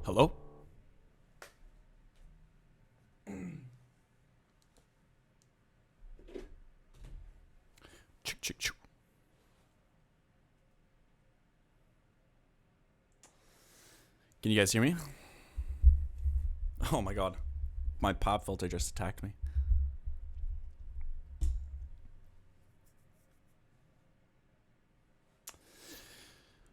Hello? Chick, chick, chick. Can you guys hear me? Oh my god. My pop filter just attacked me.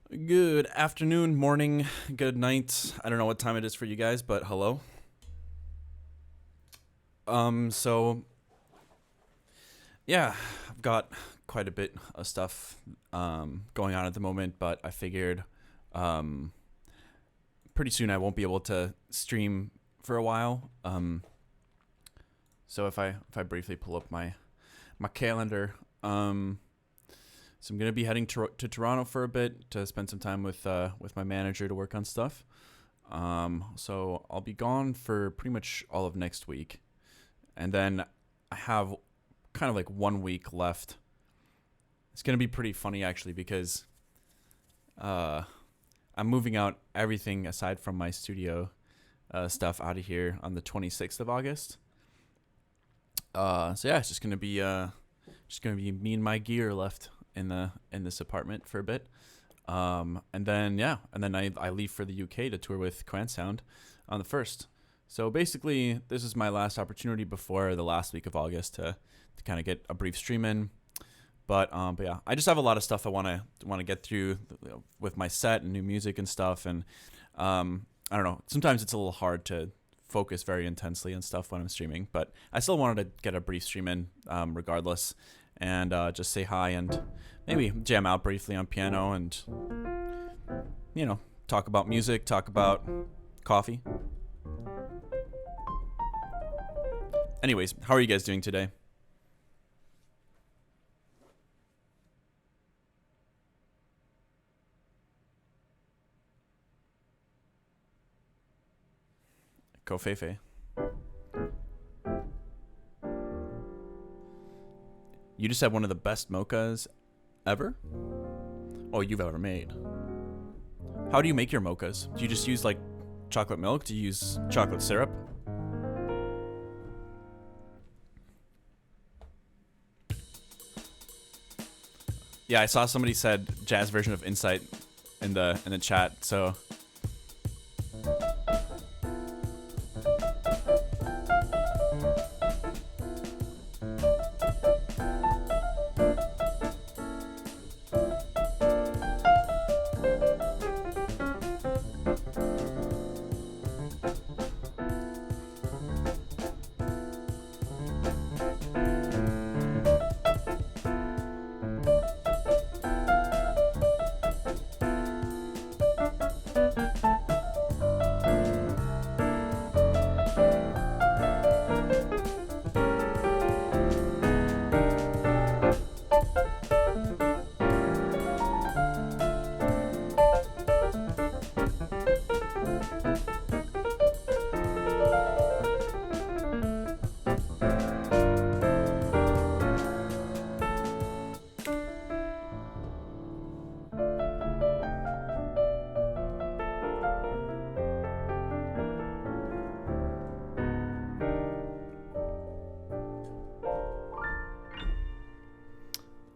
Good afternoon, morning, good night. I don't know what time it is for you guys, but hello. So yeah, I've got quite a bit of stuff going on at the moment, but I figured pretty soon I won't be able to stream for a while. So if I briefly pull up my calendar, so I'm gonna be heading to Toronto for a bit to spend some time with my manager to work on stuff. So I'll be gone for pretty much all of next week, and then I have kind of like 1 week left. It's gonna be pretty funny actually because I'm moving out everything aside from my studio stuff out of here on the 26th of August. So yeah, it's just gonna be me and my gear left in this apartment for a bit, and then I leave for the UK to tour with Quant Sound on the 1st. So basically, this is my last opportunity before the last week of August to kind of get a brief stream in. But yeah, I just have a lot of stuff I want to get through with my set and new music and stuff, and I don't know. Sometimes it's a little hard to focus very intensely on stuff when I'm streaming, but I still wanted to get a brief stream in regardless. And just say hi and maybe jam out briefly on piano and, you know, talk about music, talk about coffee. Anyways, how are you guys doing today? Kofefe. You just had one of the best mochas ever? Oh, you've ever made. How do you make your mochas? Do you just use like chocolate milk? Do you use chocolate syrup? Yeah, I saw somebody said jazz version of Insight in the chat, so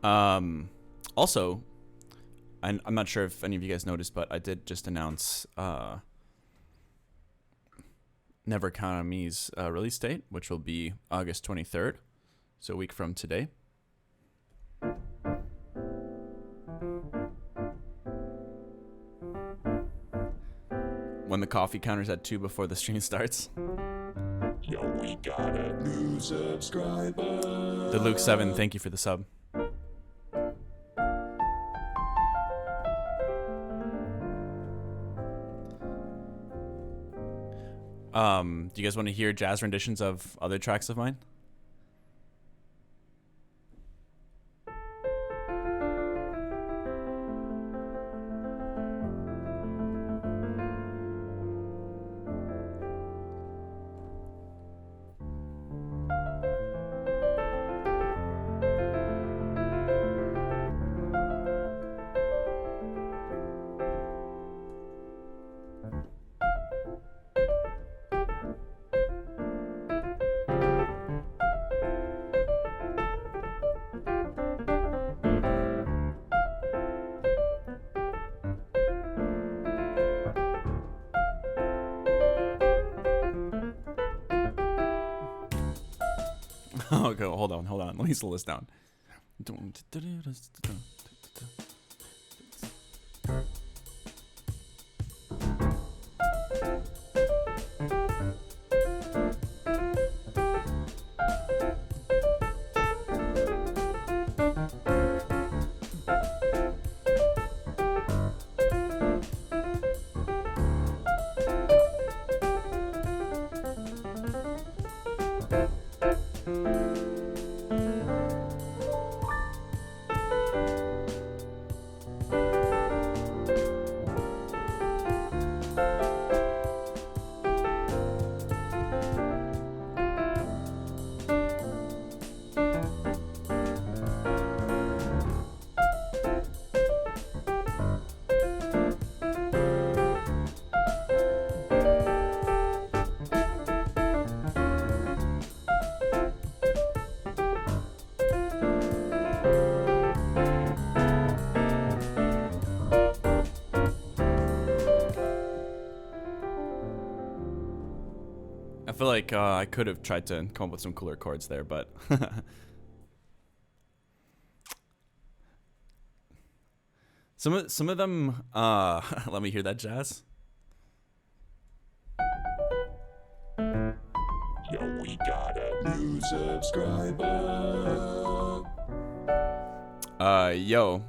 Also, I'm not sure if any of you guys noticed, but I did just announce Never Count on Me's release date, which will be August 23rd, so a week from today. When the coffee counter's at 2 before the stream starts. Yo, we got a new subscriber. The Luke 7, thank you for the sub. Do you guys want to hear jazz renditions of other tracks of mine? Okay, hold on. Let me slow this down. I feel like I could have tried to come up with some cooler chords there, but some of them. Let me hear that jazz. Yo, we got a new subscriber. Yo,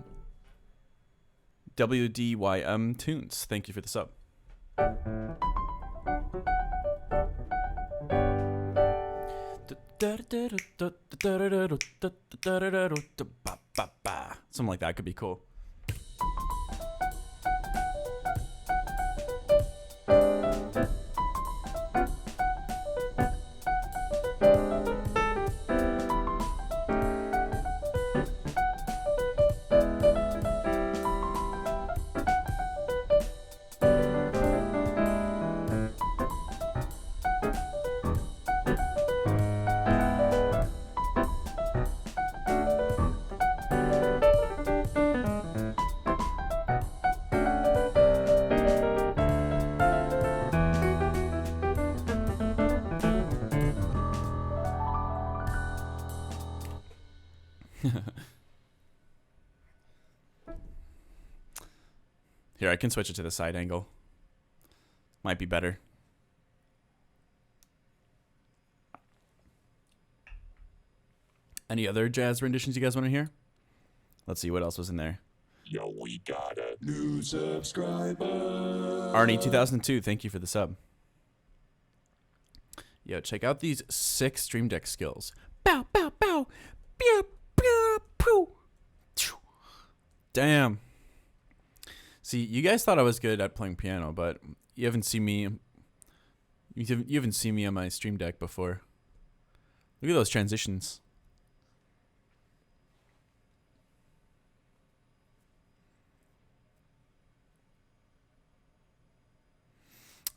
WDYM Tunes, thank you for the sub. Something like that could be cool. Here, I can switch it to the side angle. Might be better. Any other jazz renditions you guys want to hear? Let's see what else was in there. Yo, we got a new subscriber. Arnie 2002, thank you for the sub. Yo, check out these 6 Stream Deck skills. Bow, bow, bow. Pew, pew, pew. Damn. See, you guys thought I was good at playing piano, but you haven't seen me. You haven't seen me on my Stream Deck before. Look at those transitions.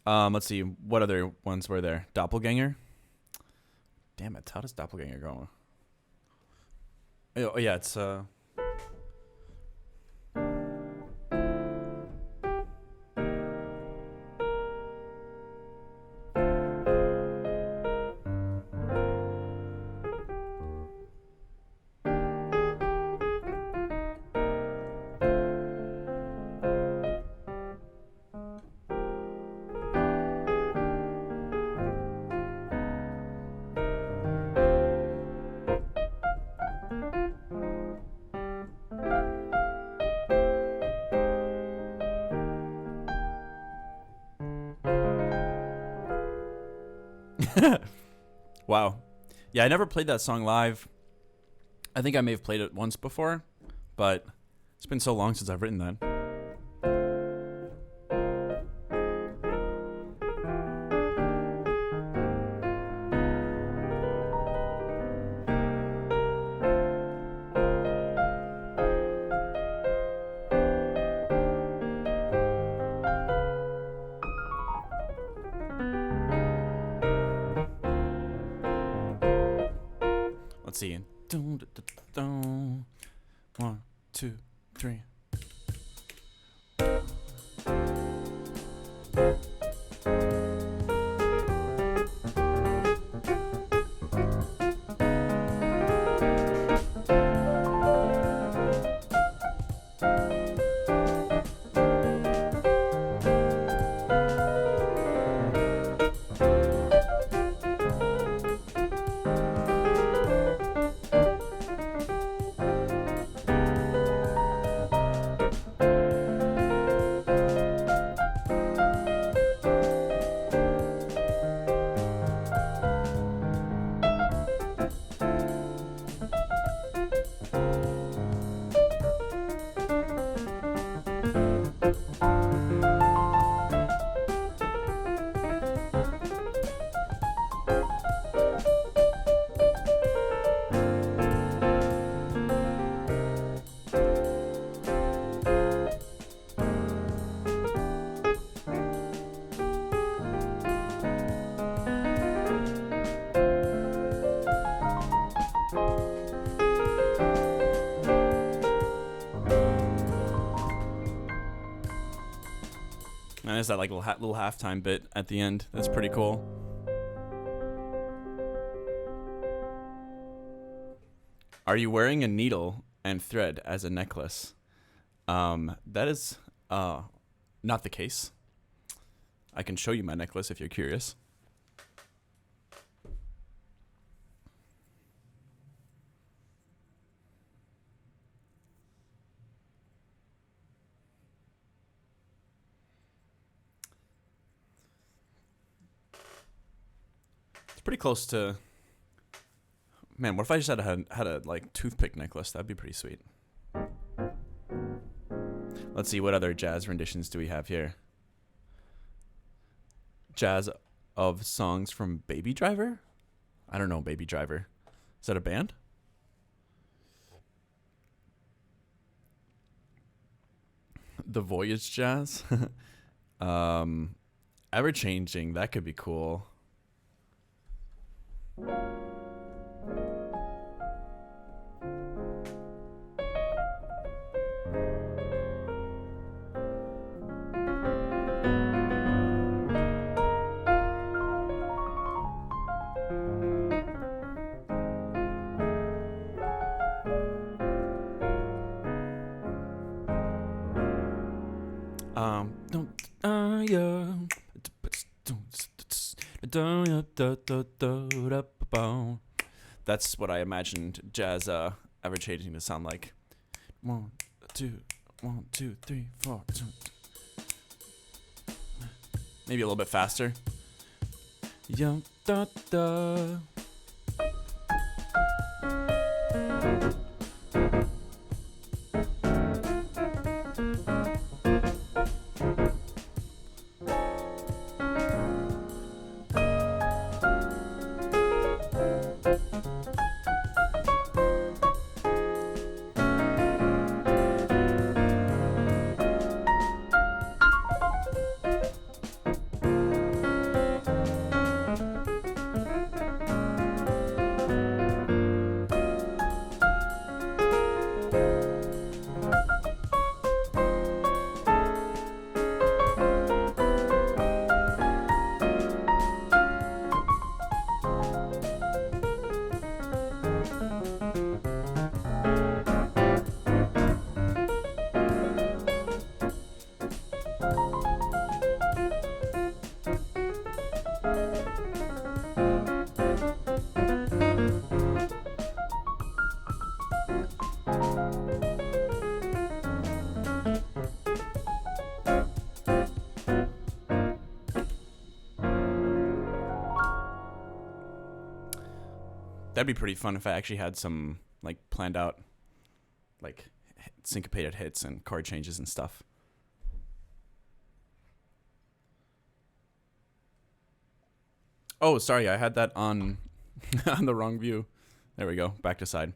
Let's see. What other ones were there? Doppelganger. Damn it! How does Doppelganger go? Oh yeah, it's Wow. Yeah, I never played that song live. I think I may have played it once before, but it's been so long since I've written that. Let's see. 1, 2, 3. And there's that like little halftime bit at the end. That's pretty cool. Are you wearing a needle and thread as a necklace? That is not the case. I can show you my necklace if you're curious. Pretty close to. Man, what if I just had a like toothpick necklace? That'd be pretty sweet. Let's see, what other jazz renditions do we have here? Jazz of songs from Baby Driver? I don't know, Baby Driver. Is that a band? The Voyage Jazz? Ever Changing, that could be cool. That's what I imagined jazz ever changing to sound like. 1, 2, 1, 2, 3, 4. Maybe a little bit faster. Yeah, da, da. That'd be pretty fun if I actually had some like planned out, like syncopated hits and chord changes and stuff. Oh, sorry, I had that on on the wrong view. There we go. Back to side.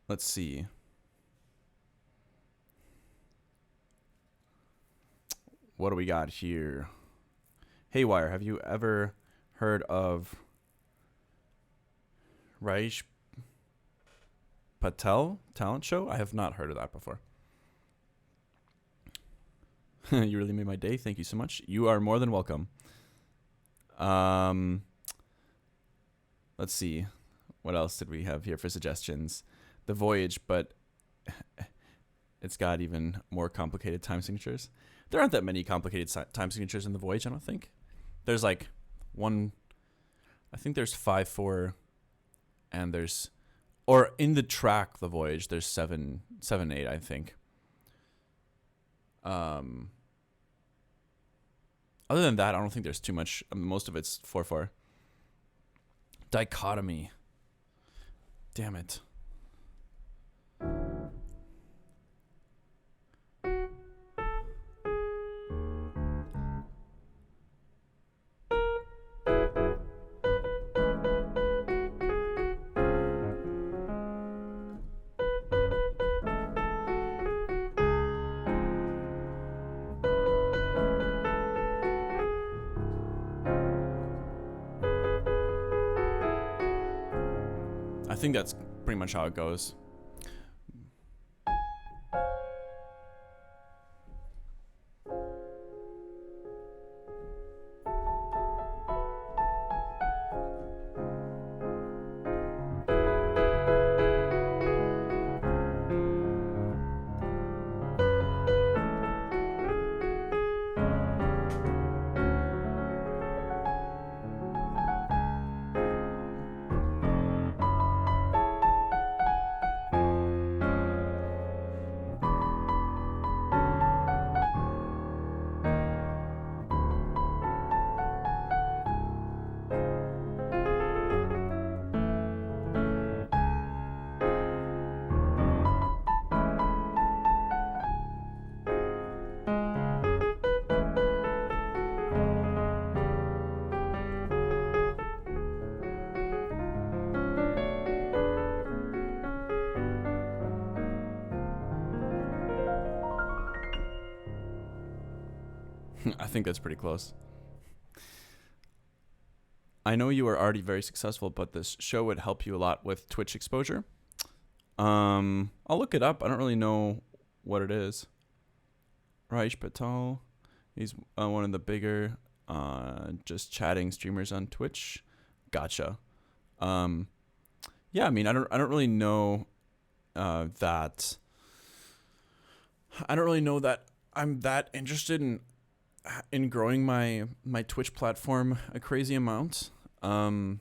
Let's see. What do we got here? Haywyre, have you ever heard of Raish Patel talent show? I have not heard of that before. You really made my day. Thank you so much. You are more than welcome. Let's see. What else did we have here for suggestions? The Voyage, but it's got even more complicated time signatures. There aren't that many complicated time signatures in The Voyage, I don't think. There's like one, I think there's 5/4, and there's, or in the track The Voyage, there's 7/8, I think. Other than that, I don't think there's too much. Most of it's 4/4. Dichotomy. Damn it. I think that's pretty much how it goes. I think that's pretty close. I know you are already very successful, but this show would help you a lot with Twitch exposure. I'll look it up. I don't really know what it is. Raish Patel. He's one of the bigger just chatting streamers on Twitch. Gotcha. Yeah, I mean, I don't really know that. I don't really know that I'm that interested in growing my Twitch platform a crazy amount. I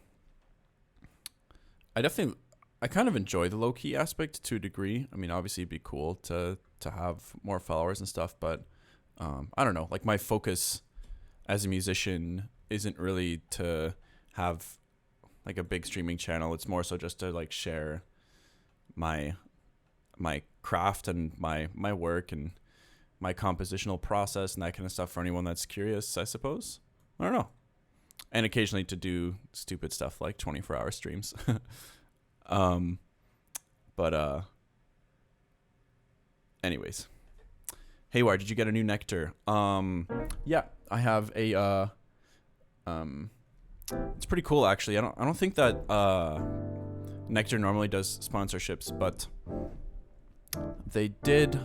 kind of enjoy the low key aspect to a degree. I mean, obviously it'd be cool to have more followers and stuff, but I don't know. Like, my focus as a musician isn't really to have like a big streaming channel. It's more so just to like share my craft and my work and my compositional process and that kind of stuff for anyone that's curious, I suppose. I don't know. And occasionally to do stupid stuff like 24-hour streams. Anyways. Haywyre, did you get a new nectar? Yeah, I have a it's pretty cool actually. I don't think that Nectar normally does sponsorships, but they did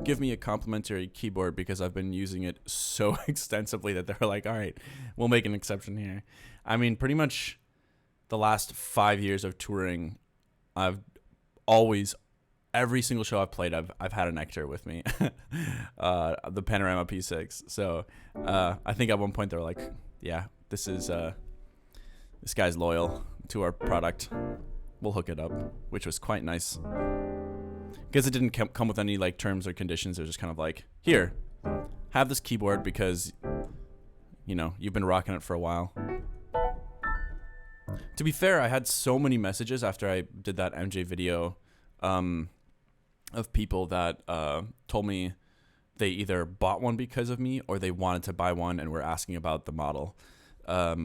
give me a complimentary keyboard because I've been using it so extensively that they're like, all right, we'll make an exception here. I mean, pretty much the last 5 years of touring, I've always, every single show I've played, I've had a Nectar with me, the Panorama P6. So I think at one point they were like, yeah, this guy's loyal to our product. We'll hook it up, which was quite nice. Because it didn't come with any like terms or conditions. It was just kind of like, here, have this keyboard because, you know, you've been rocking it for a while. To be fair, I had so many messages after I did that MJ video of people that told me they either bought one because of me or they wanted to buy one and were asking about the model. I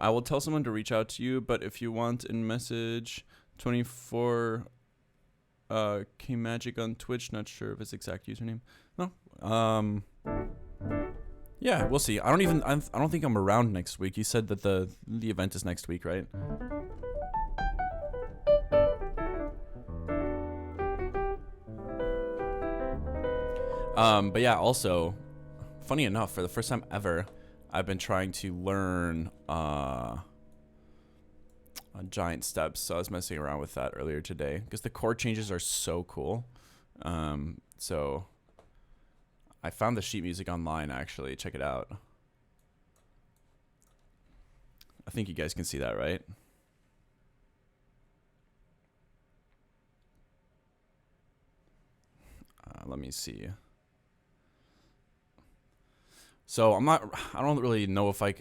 will tell someone to reach out to you, but if you want in message 24 K Magic on Twitch, not sure of his exact username. No. Yeah, we'll see. I don't think I'm around next week. You said that the event is next week, right? But yeah, also, funny enough, for the first time ever, I've been trying to learn giant steps. So I was messing around with that earlier today because the chord changes are so cool. So I found the sheet music online, actually. Check it out. I think you guys can see that, right? Let me see. So I don't really know if I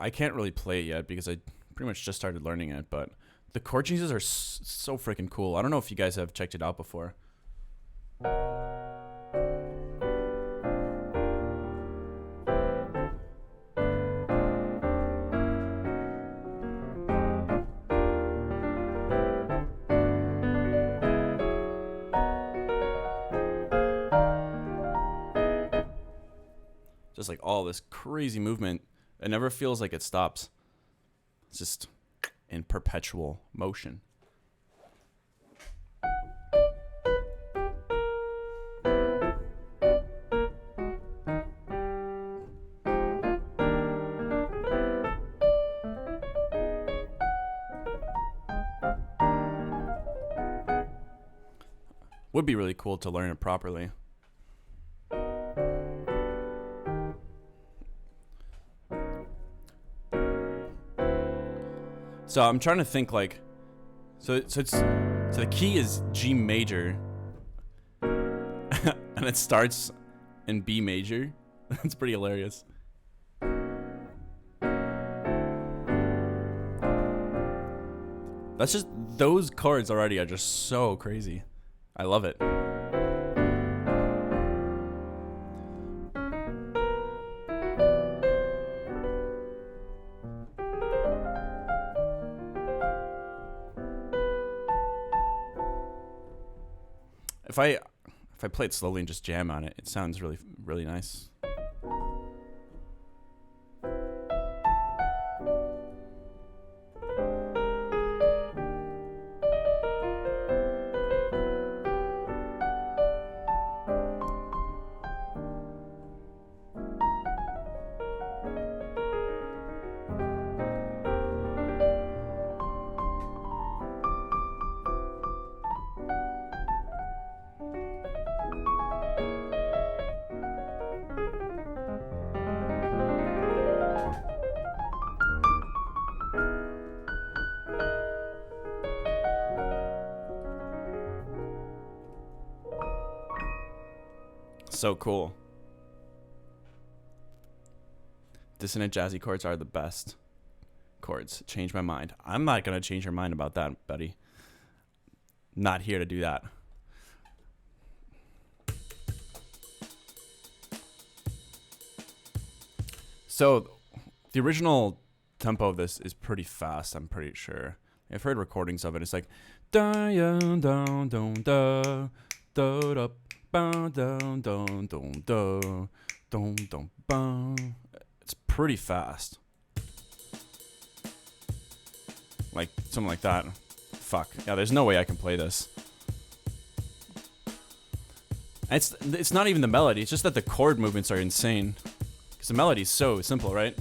can't really play it yet because I pretty much just started learning it, but the chord changes are so freaking cool. I don't know if you guys have checked it out before. Just like all this crazy movement. It never feels like it stops. It's just in perpetual motion. Would be really cool to learn it properly. So I'm trying to think like, so the key is G major, and it starts in B major. That's pretty hilarious. That's just, those chords already are just so crazy. I love it. If I play it slowly and just jam on it, it sounds really, really nice. So cool. Dissonant jazzy chords are the best chords. Change my mind. I'm not going to change your mind about that, buddy. Not here to do that. So the original tempo of this is pretty fast, I'm pretty sure. I've heard recordings of it. It's like da ya da da da da da. It's pretty fast. Like something like that. Fuck. Yeah, there's no way I can play this. It's not even the melody, it's just that the chord movements are insane. Because the melody's so simple, right?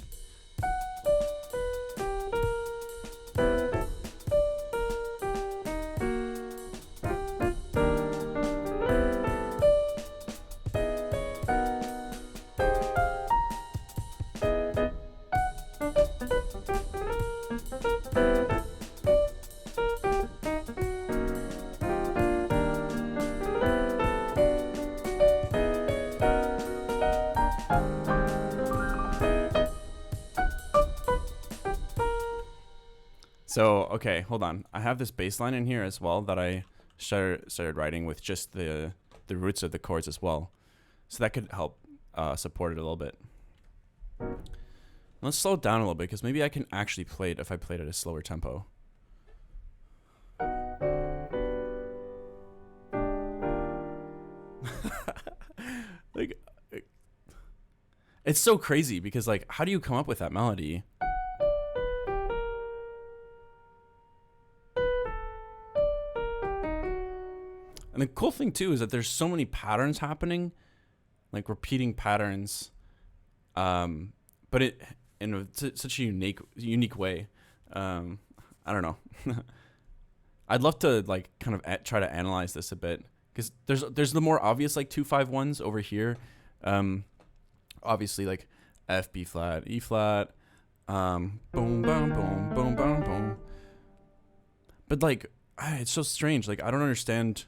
So, okay, hold on. I have this bass line in here as well that I started writing with just the roots of the chords as well. So that could help support it a little bit. Let's slow it down a little bit because maybe I can actually play it if I played at a slower tempo. Like, it's so crazy because, like, how do you come up with that melody? And the cool thing too is that there's so many patterns happening, like repeating patterns, but it in such a unique way. I don't know. I'd love to like kind of try to analyze this a bit because there's the more obvious like 2-5-1s over here. Obviously like F, B flat, E flat, boom, boom, boom, boom, boom, boom. But like, it's so strange. Like I don't understand.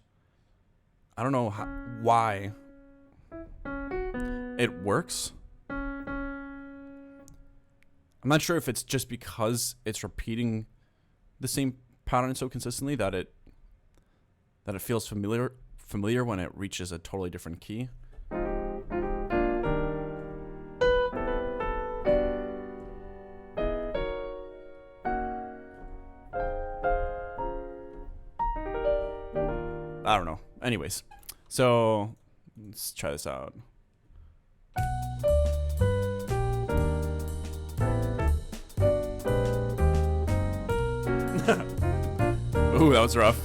I don't know why it works. I'm not sure if it's just because it's repeating the same pattern so consistently that it feels familiar when it reaches a totally different key. I don't know. Anyways, so let's try this out. Ooh, that was rough.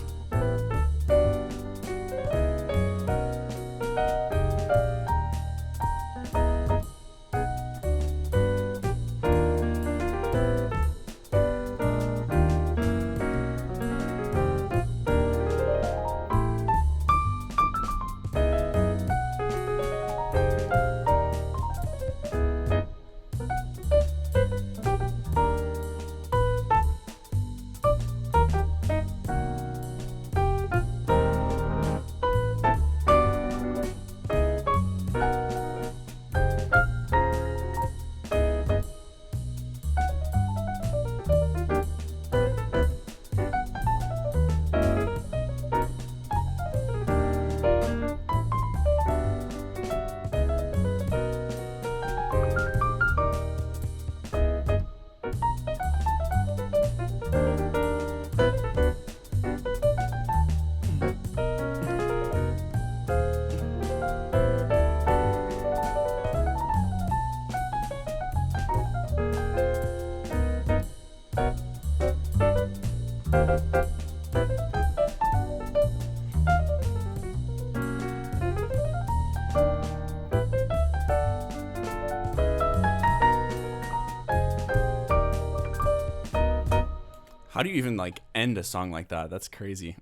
How do you even like end a song like that? That's crazy.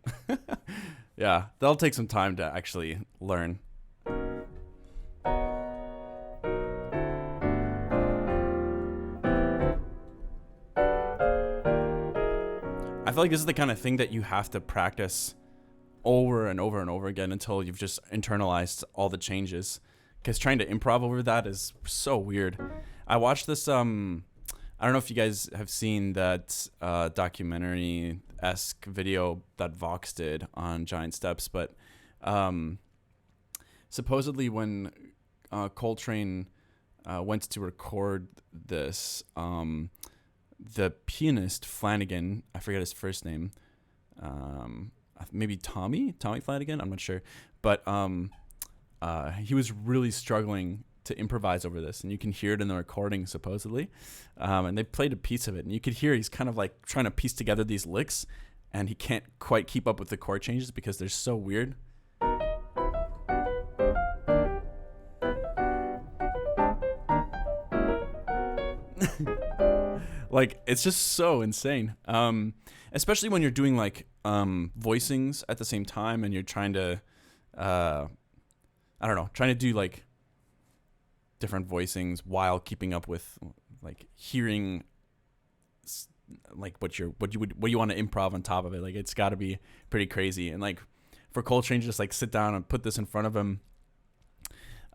Yeah, that'll take some time to actually learn. I feel like this is the kind of thing that you have to practice over and over and over again until you've just internalized all the changes. Because trying to improv over that is so weird. I watched this, I don't know if you guys have seen that documentary-esque video that Vox did on Giant Steps, but supposedly when Coltrane went to record this, the pianist Flanagan, I forget his first name, maybe Tommy Flanagan, I'm not sure, but he was really struggling to improvise over this, and you can hear it in the recording supposedly, and they played a piece of it, and you could hear he's kind of like trying to piece together these licks, and he can't quite keep up with the chord changes because they're so weird. Like, it's just so insane, especially when you're doing like voicings at the same time, and you're trying to trying to do like different voicings while keeping up with like hearing like what you want to improv on top of it. Like, it's got to be pretty crazy. And like for Coltrane to just like sit down and put this in front of him,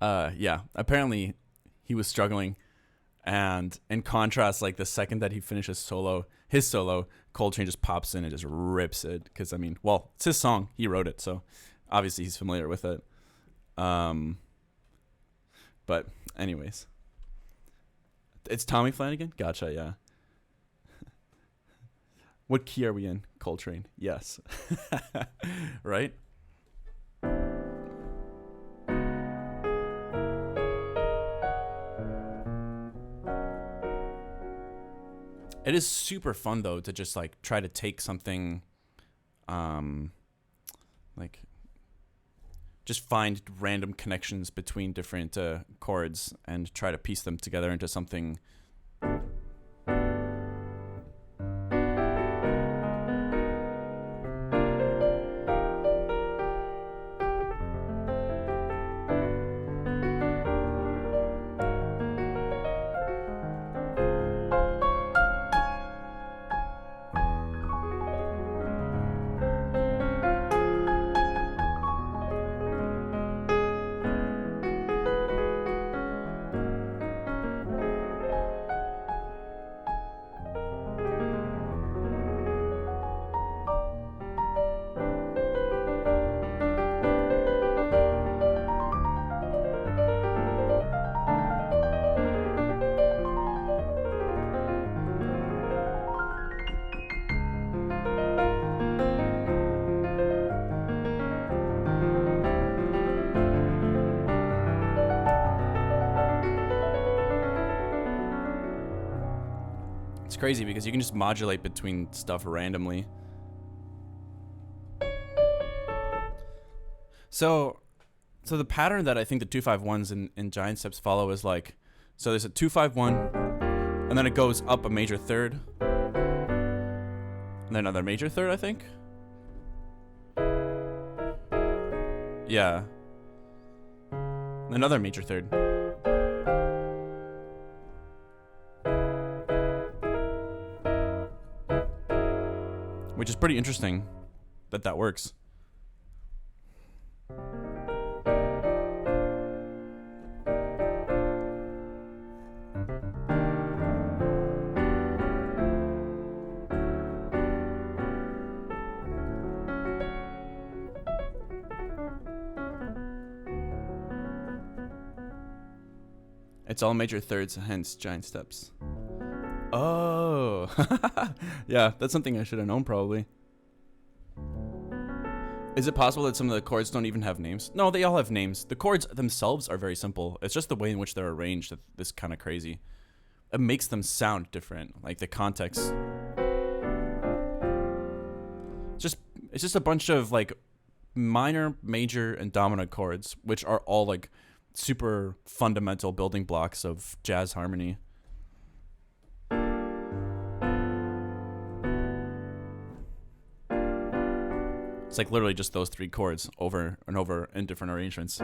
yeah, apparently he was struggling, And in contrast, like the second that he finishes his solo, Coltrane just pops in and just rips it. Because I mean, well, it's his song. He wrote it, so obviously he's familiar with it. But anyways, it's Tommy Flanagan. Gotcha. Yeah. What key are we in, Coltrane? Yes. Right? It is super fun though to just like try to take something, like just find random connections between different chords and try to piece them together into something. It's crazy because you can just modulate between stuff randomly. So the pattern that I think the 2-5-1s in Giant Steps follow is like, so there's a 2-5-1, and then it goes up a major third, and then another major third, I think. Yeah. Another major third. Which is pretty interesting that works. It's all major thirds, hence Giant Steps. Oh, yeah, that's something I should have known probably. Is it possible that some of the chords don't even have names? No, they all have names. The chords themselves are very simple. It's just the way in which they're arranged that's kind of crazy. It makes them sound different, like the context. It's just a bunch of like minor, major, and dominant chords, which are all like super fundamental building blocks of jazz harmony. It's like literally just those three chords over and over in different arrangements.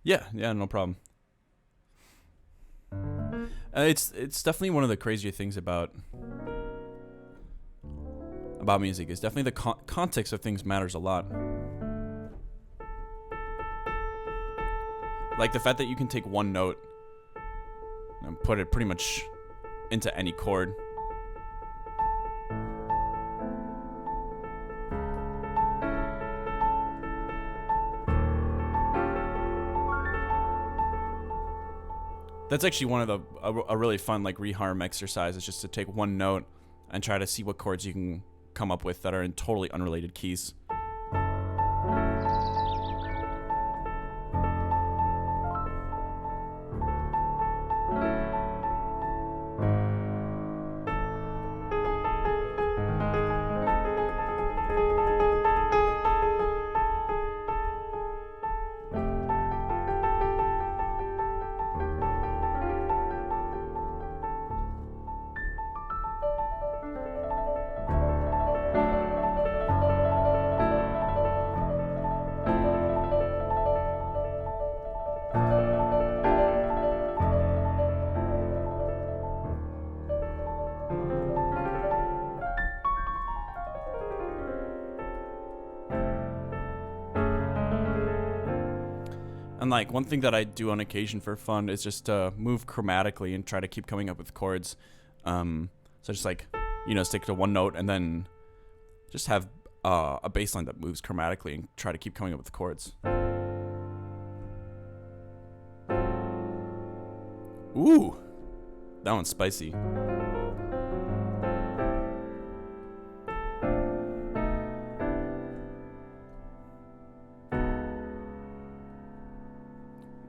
Yeah, no problem. It's definitely one of the crazier things about music. Is definitely the context of things matters a lot. Like the fact that you can take one note and put it pretty much into any chord. That's actually one of a really fun like reharm exercise, is just to take one note and try to see what chords you can come up with that are in totally unrelated keys. And like one thing that I do on occasion for fun is just move chromatically and try to keep coming up with chords. So just like, you know, stick to one note and then just have a bass line that moves chromatically and try to keep coming up with chords. Ooh, that one's spicy.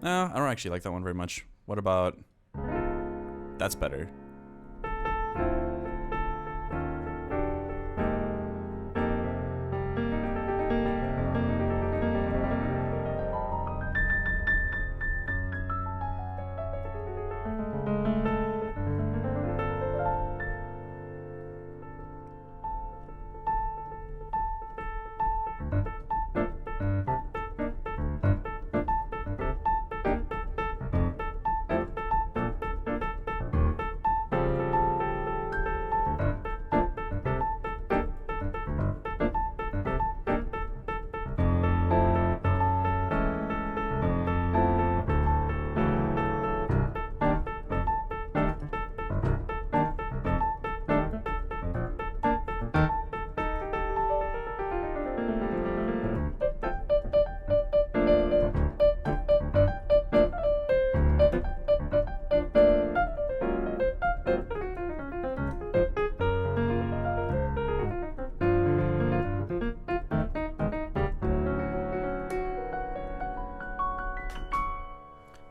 No, I don't actually like that one very much. What about... That's better.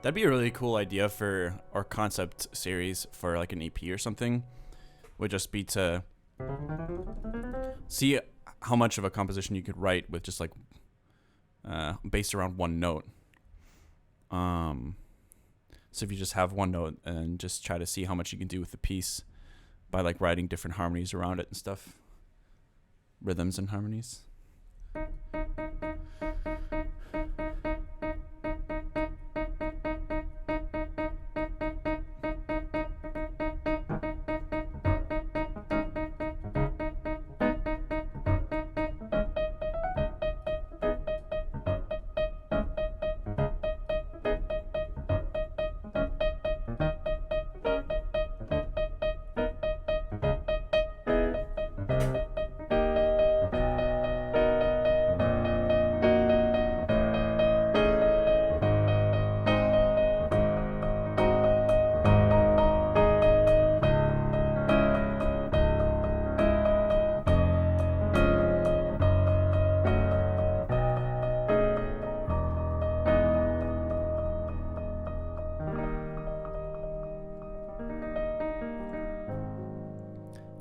That'd be a really cool idea for our concept series for like an EP or something. Would just be to see how much of a composition you could write with just like based around one note. So if you just have one note and just try to see how much you can do with the piece by like writing different harmonies around it and stuff. Rhythms and harmonies.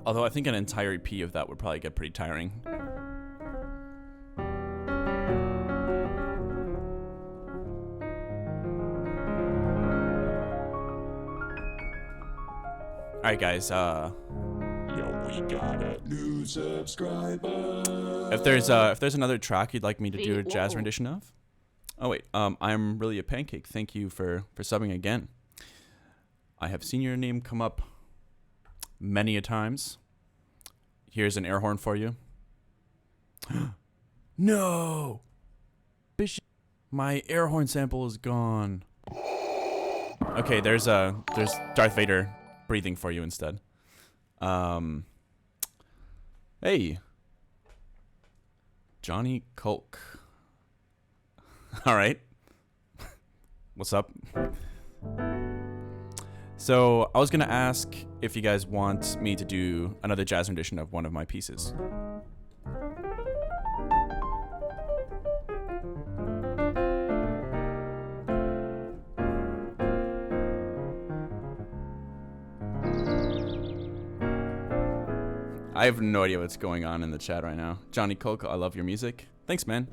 Although I think an entire EP of that would probably get pretty tiring. Alright guys, Yo, we got a new subscriber. if there's another track you'd like me to do a jazz rendition of. Oh wait, I'm really a pancake. Thank you for subbing again. I have seen your name come up many a times. Here's an air horn for you. No! Bishop, my air horn sample is gone. Okay, there's Darth Vader breathing for you instead. Hey. Johnny Culk. All right. What's up? So I was going to ask if you guys want me to do another jazz rendition of one of my pieces. I have no idea what's going on in the chat right now. Johnny Culk, I love your music. Thanks, man.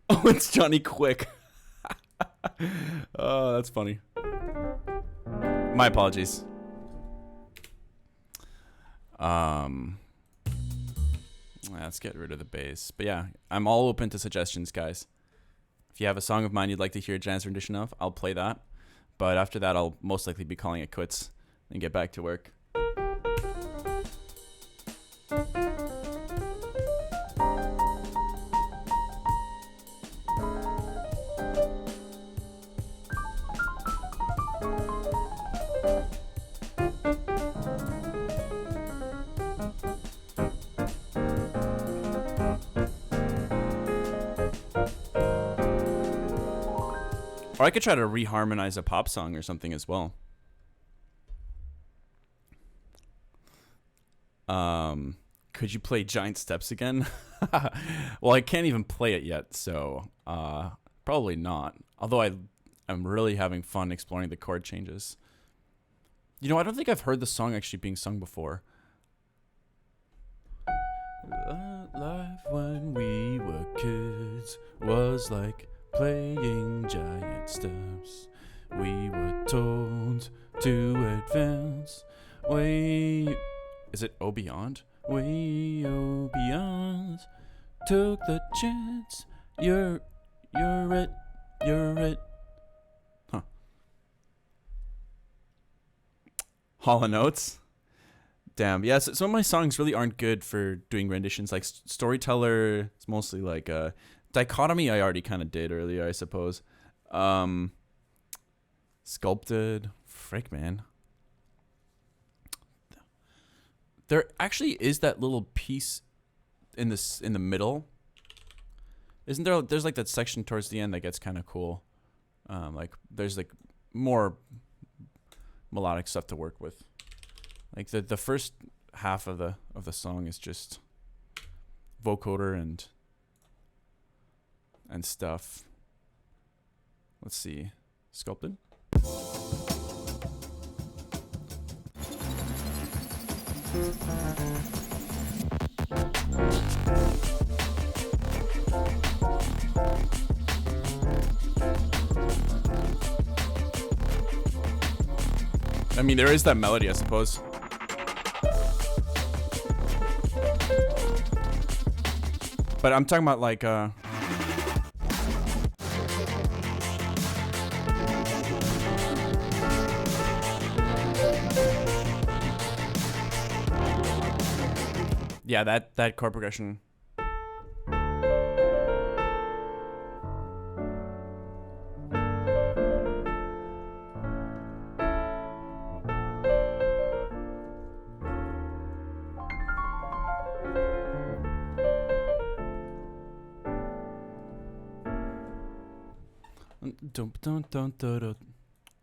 Oh, it's Johnny Quick. Oh, that's funny. My apologies. Let's get rid of the bass. But yeah, I'm all open to suggestions, guys. If you have a song of mine you'd like to hear a jazz rendition of, I'll play that. But after that, I'll most likely be calling it quits. and get back to work. Or I could try to reharmonize a pop song or something as well. Could you play Giant Steps again? Well, I can't even play it yet, so probably not. Although I'm really having fun exploring the chord changes. You know, I don't think I've heard the song actually being sung before. Life when we were kids was like playing giant steps. We were told to advance. Way... Is it Oh Beyond? Way oh beyond. Took the chance. You're it. Huh. Hall & Oates? Damn. Yeah, so some of my songs really aren't good for doing renditions. Like Storyteller, it's mostly like Dichotomy I already kind of did earlier, I suppose. Sculpted. Frick, man. There actually is that little piece in the middle. Isn't there? There's like that section towards the end that gets kind of cool. Like there's like more melodic stuff to work with. Like the first half of the song is just vocoder and stuff. Let's see. Sculpted. I mean, there is that melody, I suppose. But I'm talking about like yeah, that chord progression.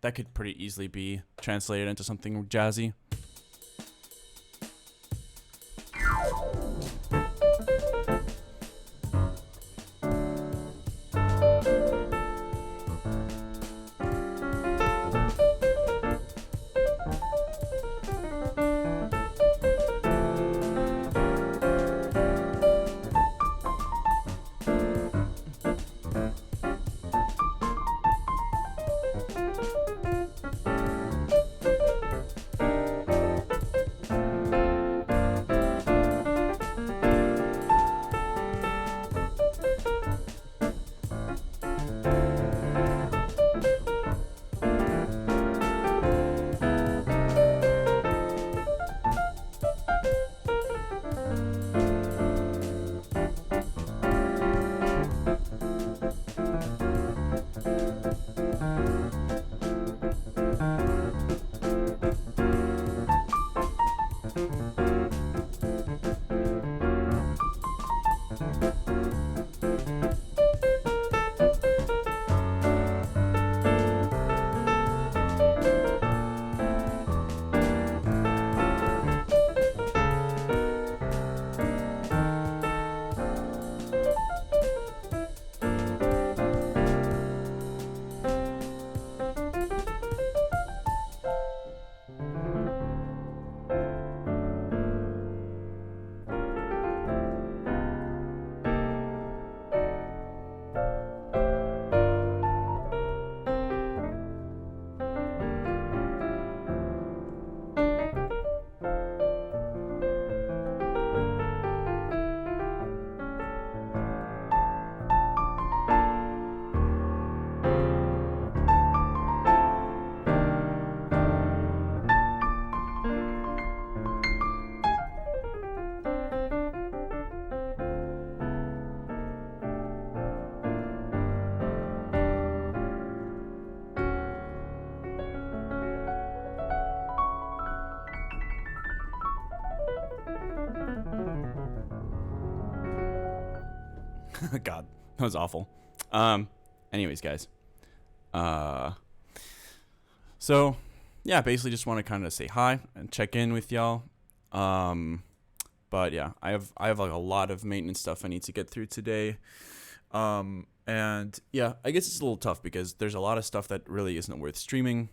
That could pretty easily be translated into something jazzy. God, that was awful. Anyways, guys. So yeah, basically just want to kind of say hi and check in with y'all. But yeah, I have like a lot of maintenance stuff I need to get through today. And yeah, I guess it's a little tough because there's a lot of stuff that really isn't worth streaming.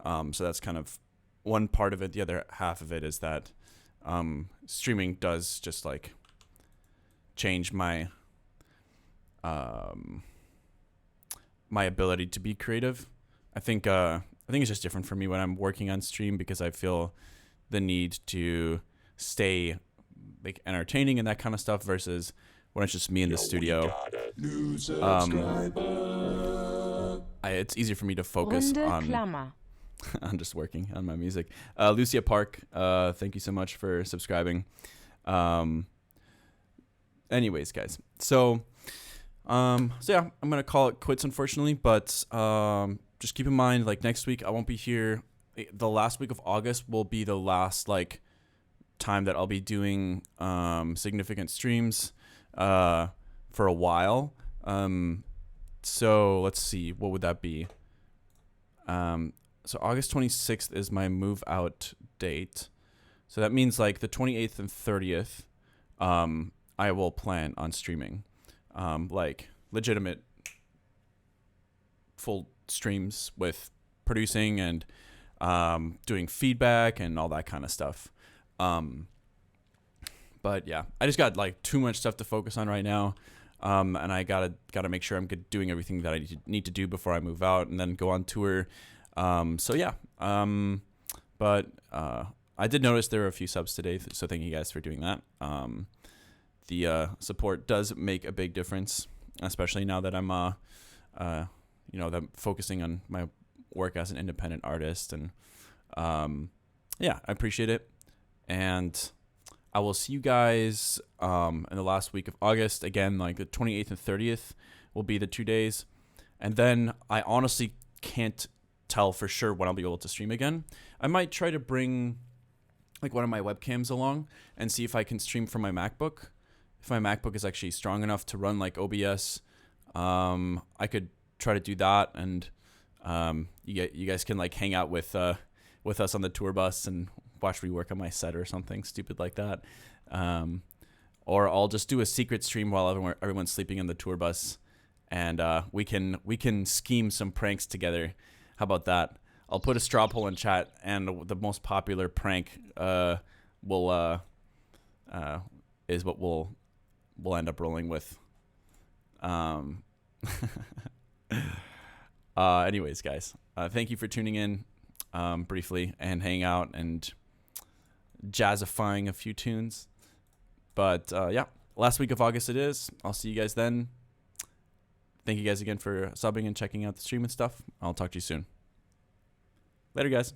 So that's kind of one part of it. The other half of it is that streaming does just like change my my ability to be creative. I think it's just different for me when I'm working on stream because I feel the need to stay like entertaining and that kind of stuff versus when it's just me in the studio. It's easier for me to focus on I'm just working on my music. Lucia Park, thank you so much for subscribing. Anyways, guys, so yeah, I'm gonna call it quits, unfortunately, but just keep in mind, like, next week I won't be here. The last week of August will be the last like time that I'll be doing significant streams for a while. So let's see, what would that be? So August 26th is my move out date. So that means like the 28th and 30th, I will plan on streaming, like legitimate full streams with producing and doing feedback and all that kind of stuff. But yeah, I just got like too much stuff to focus on right now. And I gotta make sure I'm doing everything that I need to do before I move out and then go on tour. So yeah. But I did notice there were a few subs today, so thank you guys for doing that. The support does make a big difference, especially now that I'm that I'm focusing on my work as an independent artist, and yeah, I appreciate it. And I will see you guys in the last week of August. Again, like the 28th and 30th will be the 2 days. And then I honestly can't tell for sure when I'll be able to stream again. I might try to bring like one of my webcams along and see if I can stream from my MacBook. If my MacBook is actually strong enough to run like OBS, I could try to do that. And you guys can like hang out with us on the tour bus and watch me work on my set or something stupid like that. Or I'll just do a secret stream while everyone's sleeping in the tour bus, and we can scheme some pranks together. How about that? I'll put a straw poll in chat, and the most popular prank is what we'll end up rolling with. Anyways, guys, thank you for tuning in briefly and hanging out and jazzifying a few tunes. But yeah, last week of August it is. I'll see you guys then. Thank you guys again for subbing and checking out the stream and stuff. I'll talk to you soon. Later, guys.